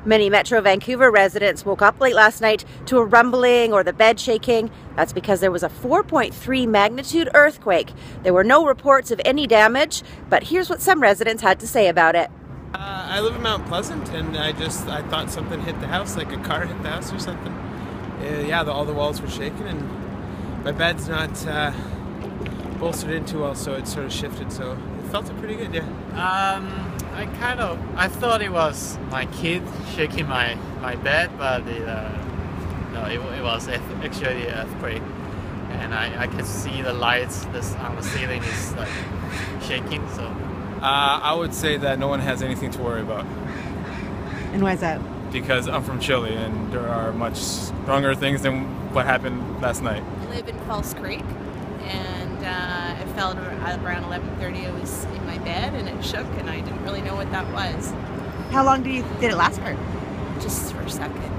Many Metro Vancouver residents woke up late last night to a rumbling or the bed shaking. That's because there was a 4.3 magnitude earthquake. There were no reports of any damage, but here's what some residents had to say about it. I live in Mount Pleasant, and I thought something hit the house, like a car hit the house or something. All the walls were shaking, and my bed's not bolstered in too well, so it sort of shifted, so it felt pretty good, yeah. I thought it was my kid shaking my bed, but no, it was actually an earthquake, and I can see the lights on the ceiling is like shaking. So I would say that no one has anything to worry about. And why is that? Because I'm from Chile, and there are much stronger things than what happened last night. I live in False Creek, and it fell around 11:30. I was in my bed, and it shook, and I didn't really know what that was. How long did it last for? Just for a second.